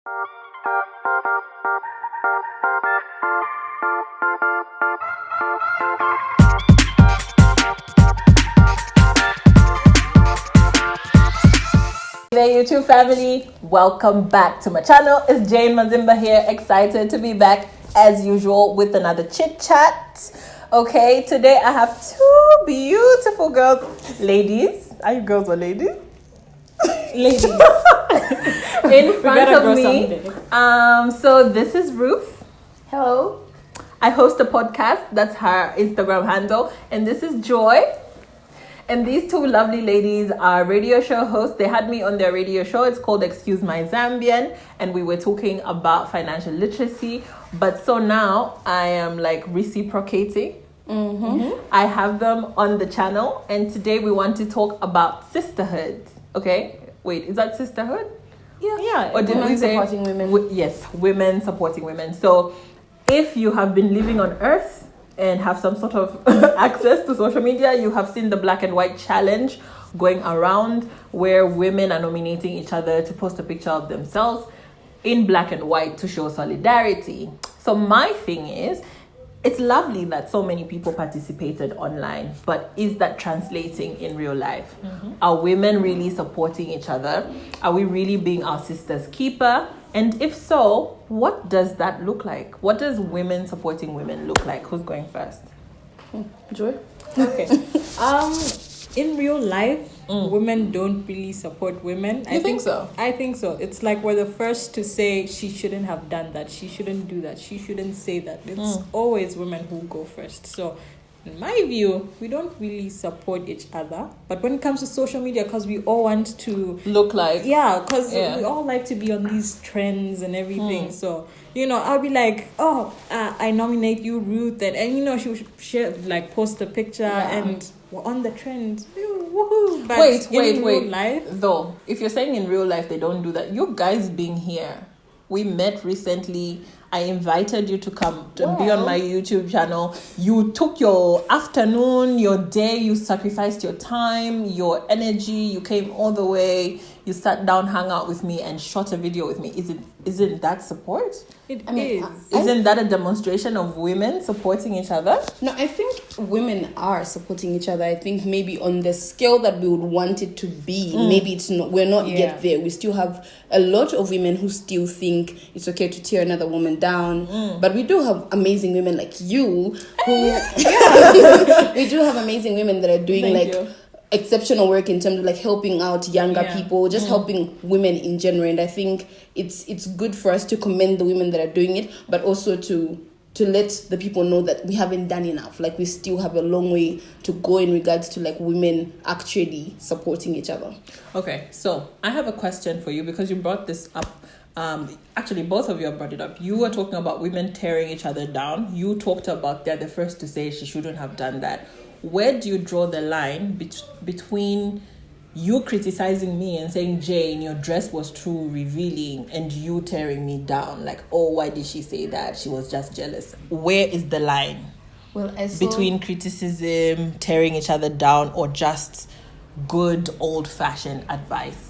Hey YouTube family, welcome back to my channel. It's Jayne Mazimba here, excited to be back as usual with another chit chat. Okay, today I have two beautiful girls, ladies. Are you girls or ladies? Ladies. In front of me. So this is Ruth. Hello. I host a podcast. That's her Instagram handle. And this is Joy. And these two lovely ladies are radio show hosts. They had me on their radio show. It's called Excuse My Zambian. And we were talking about financial literacy. But so now I am like reciprocating. I have them on the channel. And today we want to talk about sisterhood. Okay? Wait, is that sisterhood? Yeah. Or did Women we say supporting women. Yes, women supporting women. So if you have been living on Earth and have some sort of access to social media, you have seen the black and white challenge going around where women are nominating each other to post a picture of themselves in black and white to show solidarity. So my thing is, it's lovely that so many people participated online, but is that translating in real life? Are women really supporting each other? Are we really being our sister's keeper? And if so, what does that look like? What does women supporting women look like? Who's going first? Joy? Okay. In real life, women don't really support women. You think so? I think so. It's like we're the first to say she shouldn't have done that. She shouldn't do that. She shouldn't say that. It's always women who go first. So in my view, we don't really support each other. But when it comes to social media, because we all want to Look like? because we all like to be on these trends and everything. So, I'll be like, I nominate you, Ruth. And she would share, like, post a picture and we're on the trend. Woohoo. But Wait. real life, Though, if you're saying in real life they don't do that, you guys being here, we met recently. I invited you to come to be on my YouTube channel. You took your afternoon, your day, you sacrificed your time, your energy, you came all the way, you sat down, hung out with me and shot a video with me. Isn't that support? Isn't that a demonstration of women supporting each other? No, I think women are supporting each other. I think maybe on the scale that we would want it to be, maybe it's not. We're not yet there. We still have a lot of women who still think it's okay to tear another woman down. But we do have amazing women like you who we do have amazing women that are doing exceptional work in terms of like helping out younger people, just helping women in general. And I think it's good for us to commend the women that are doing it, but also to let the people know that we haven't done enough. Like we still have a long way to go in regards to like women actually supporting each other. Okay, so I have a question for you because you brought this up. Actually, both of you have brought it up. You were talking about women tearing each other down. You talked about they're the first to say she shouldn't have done that. Where do you draw the line between you criticizing me and saying, Jayne, your dress was too revealing, and you tearing me down? Like, why did she say that? She was just jealous. Where is the line? Well, between criticism, tearing each other down, or just good old-fashioned advice?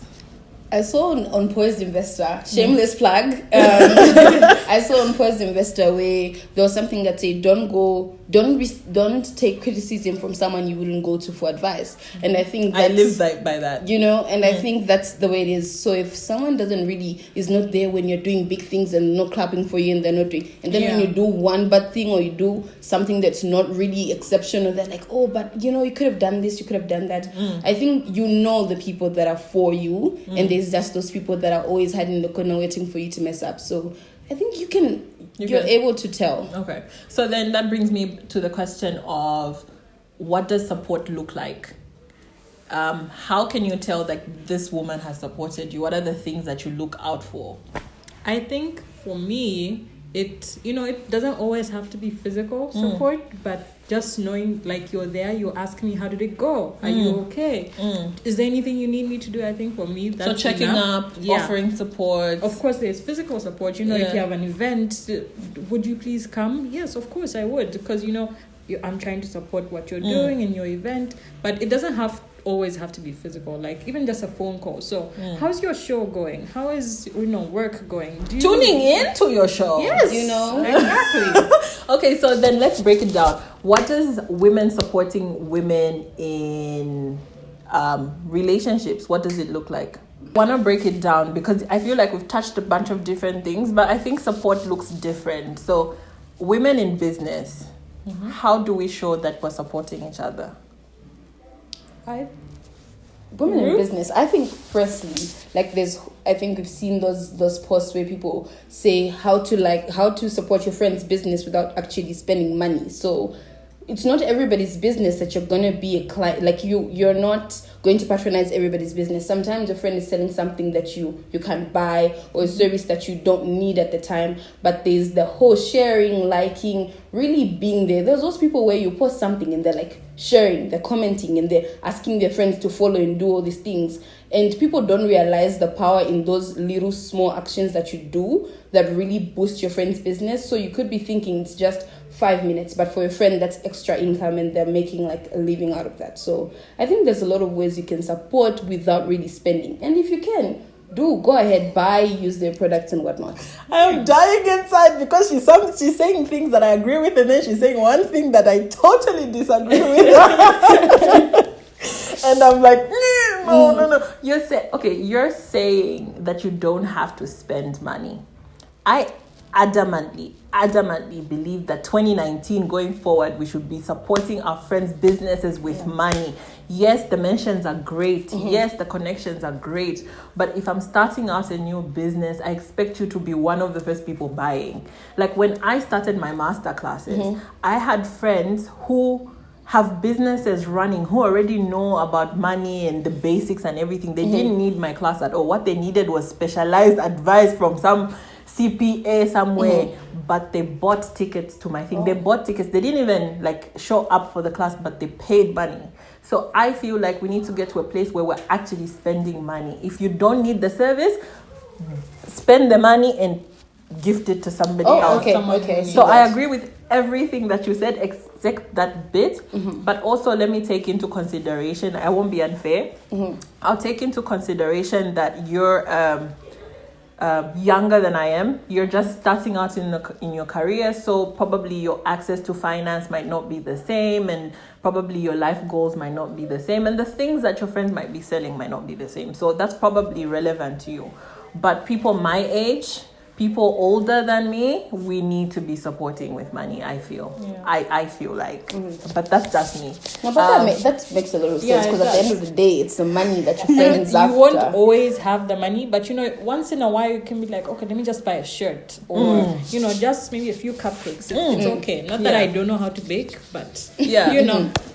I saw on Poised Investor, shameless plug. I saw on Poised Investor where there was something that said, don't take criticism from someone you wouldn't go to for advice. And I think I live by that. I think that's the way it is. So if someone is not there when you're doing big things and not clapping for you and they're not doing, and then when you do one bad thing or you do something that's not really exceptional, they're like, but you could have done this, you could have done that. I think the people that are for you, and there's just those people that are always hiding in the corner waiting for you to mess up. So I think you're able to tell. Okay. So then that brings me to the question of what does support look like? How can you tell that this woman has supported you? What are the things that you look out for? I think for me, it doesn't always have to be physical support, but just knowing like you're there, you ask me, how did it go? Are you okay? Is there anything you need me to do? I think for me, that's so checking enough. up, offering support. Of course, there's physical support. If you have an event, would you please come? Yes, of course I would, because I'm trying to support what you're doing in your event, but it doesn't have always have to be physical, like even just a phone call. So how's your show going? How is work going? Tuning in to your show? Yes, exactly. Okay, so then let's break it down. What is women supporting women in relationships? What does it look like? I want to break it down because I feel like we've touched a bunch of different things, but I think support looks different. So women in business, how do we show that we're supporting each other? Women in business, I think firstly, like I think we've seen those posts where people say how to support your friend's business without actually spending money. So it's not everybody's business that you're going to be a client. Like you're not going to patronize everybody's business. Sometimes your friend is selling something that you can't buy, or a service that you don't need at the time. But there's the whole sharing, liking, really being there. There's those people where you post something and they're like sharing, they're commenting, and they're asking their friends to follow and do all these things. And people don't realize the power in those little small actions that you do that really boost your friend's business. So you could be thinking it's just 5 minutes, but for a friend that's extra income and they're making like a living out of that. So I think there's a lot of ways you can support without really spending. And if you can, go ahead, buy, use their products and whatnot. I'm dying inside because she's saying things that I agree with, and then she's saying one thing that I totally disagree with. And I'm like, no. You're saying that you don't have to spend money. I adamantly believe that 2019 going forward, we should be supporting our friends' businesses with money. Yes, the mentions are great. Yes, the connections are great. But if I'm starting out a new business, I expect you to be one of the first people buying. Like when I started my master classes, I had friends who have businesses running, who already know about money and the basics and everything. They didn't need my class at all. What they needed was specialized advice from some CPA somewhere, but they bought tickets to my thing. They bought tickets. They didn't even like show up for the class, but they paid money. So I feel like we need to get to a place where we're actually spending money. If you don't need the service, spend the money and gift it to somebody else. Okay. So I agree with everything that you said except that bit. But also let me take into consideration, I won't be unfair. I'll take into consideration that you're younger than I am. You're just starting out in your career, so probably your access to finance might not be the same, and probably your life goals might not be the same, and the things that your friends might be selling might not be the same. So that's probably relevant to you. But people my age, people older than me, we need to be supporting with money, I feel. I feel like. But that's just me. No, but that makes a lot of sense, because at the end of the day, it's the money that your friends after. You won't always have the money, but once in a while you can be like, okay, let me just buy a shirt, or just maybe a few cupcakes. It's okay. Not that I don't know how to bake, but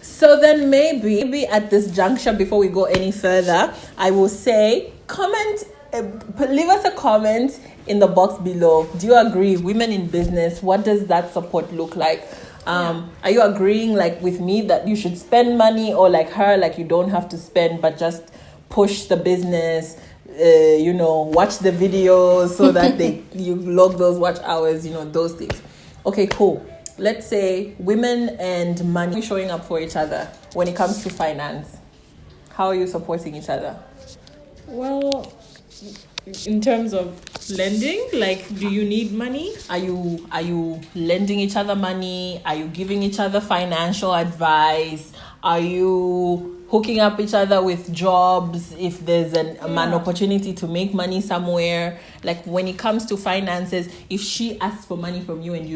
So then maybe at this juncture, before we go any further, I will say, leave us a comment in the box below. Do you agree? Women in business, what does that support look like? Are you agreeing like with me that you should spend money, or like her, like you don't have to spend but just push the business, watch the videos so that you log those watch hours, those things. Okay, cool. Let's say women and money showing up for each other when it comes to finance. How are you supporting each other? Well, in terms of lending, like, do you need money? Are you lending each other money? Are you giving each other financial advice? Are you hooking up each other with jobs if there's an opportunity to make money somewhere? Like when it comes to finances, if she asks for money from you and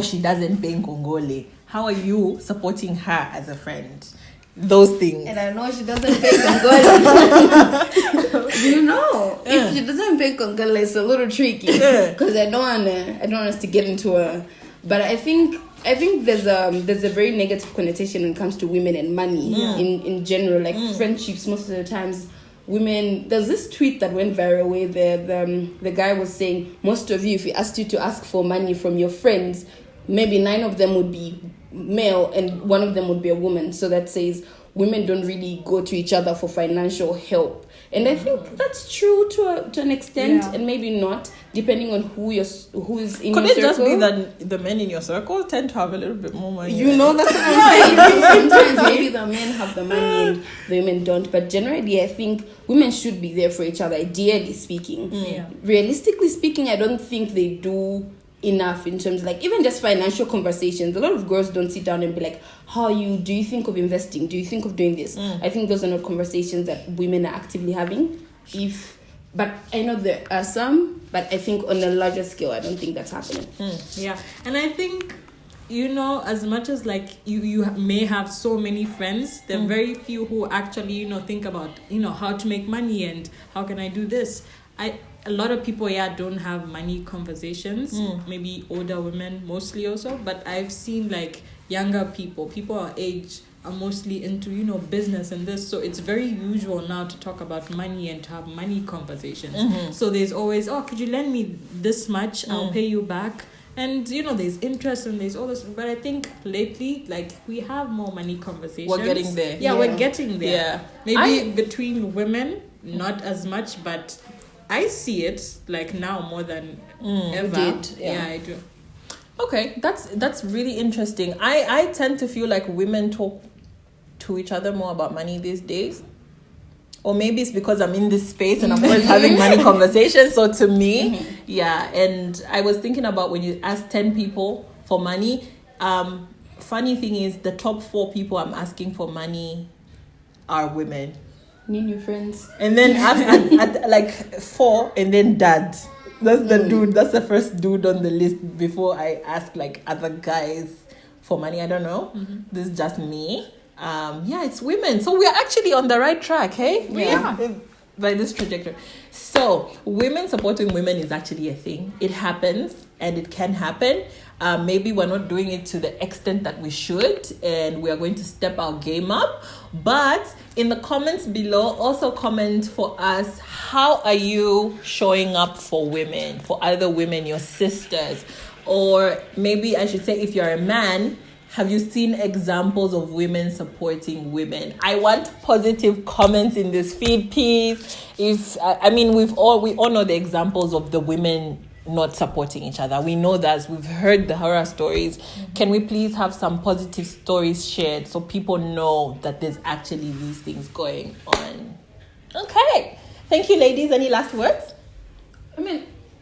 she doesn't pay Ngongole, how are you supporting her as a friend? Those things. And I know she doesn't pay Congole. If she doesn't pay Congole, it's a little tricky, because I don't want us to get into a. But I think there's a very negative connotation when it comes to women and money in general, like friendships. Most of the times, women. There's this tweet that went viral where the guy was saying, most of you, if we asked you to ask for money from your friends, maybe 9 of them would be male and 1 of them would be a woman. So that says women don't really go to each other for financial help. And I think that's true to an extent, and maybe not, depending on who's in Could your it circle. just be that the men in your circle tend to have a little bit more money? You know, that's what I'm saying. Sometimes maybe the men have the money and the women don't. But generally, I think women should be there for each other, ideally speaking. Yeah. Realistically speaking, I don't think they do enough in terms of like even just financial conversations. A lot of girls don't sit down and be like, how are you? Do you think of investing? Do you think of doing this? I think those are not conversations that women are actively having. But I know there are some, but I think on a larger scale, I don't think that's happening. Yeah, and I think, you know, as much as like you may have so many friends, there are very few who actually, you know, think about, you know, how to make money and how can I do this. A lot of people, don't have money conversations. Maybe older women mostly also, but I've seen like younger people our age are mostly into, you know, business and this. So it's very usual now to talk about money and to have money conversations. So there's always, could you lend me this much? I'll pay you back. And, you know, there's interest and there's all this. But I think lately, like, we have more money conversations. We're getting there. Yeah, we're getting there. Yeah. Maybe between women, not as much, but I see it, like, now more than ever. Yeah, I do. Okay, that's really interesting. I tend to feel like women talk to each other more about money these days. Or maybe it's because I'm in this space and I'm always having money conversations. So to me, and I was thinking about when you ask 10 people for money, funny thing is the top 4 people I'm asking for money are women. Need new friends. And then at like 4, and then dad. That's the dude. That's the first dude on the list before I ask like other guys for money. I don't know. This is just me. It's women. So we are actually on the right track, hey? Yeah. By this trajectory. So women supporting women is actually a thing. It happens and it can happen. Maybe we're not doing it to the extent that we should, and we are going to step our game up. But in the comments below, also comment for us, how are you showing up for women, for other women, your sisters? Or maybe I should say, if you're a man, have you seen examples of women supporting women? I want positive comments in this feed, please. We all know the examples of the women not supporting each other. We know that. We've heard the horror stories. Can we please have some positive stories shared so people know that there's actually these things going on? Okay. Thank you, ladies. Any last words?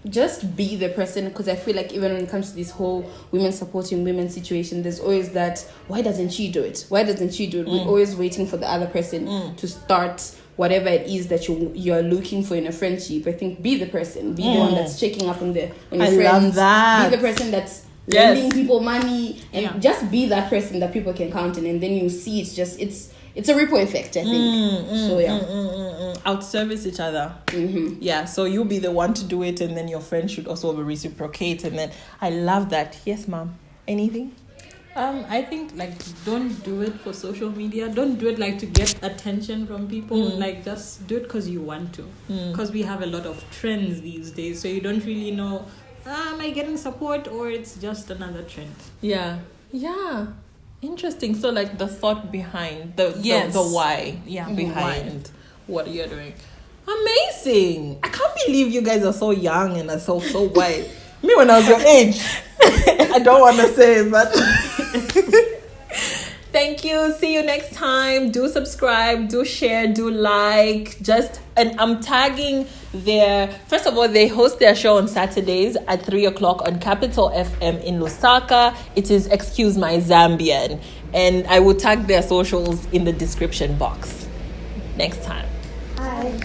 Just be the person, because I feel like even when it comes to this whole women supporting women situation, there's always that, why doesn't she do it? Why doesn't she do it? We're always waiting for the other person to start whatever it is that you're looking for in a friendship. I think be the person. Be the one that's checking up on your friends. Love that. Be the person that's lending people money. And just be that person that people can count on. And then you see it's a ripple effect, I think. Out-service each other. Yeah, so you be the one to do it, and then your friend should also reciprocate. And then I love that. Yes, ma'am. Anything? I think, like, don't do it for social media. Don't do it, like, to get attention from people. Like, just do it because you want to. Because we have a lot of trends these days. So you don't really know, am I getting support or it's just another trend? Yeah. Interesting. So, like, the thought behind, the why behind what you're doing. Amazing. I can't believe you guys are so young and are so white. Me, when I was your age, I don't want to say it, but thank you. See you next time. Do subscribe, do share, do like. And I'm tagging first of all, they host their show on Saturdays at 3:00 on Capital FM in Lusaka. It is Excuse My Zambian. And I will tag their socials in the description box next time. Bye.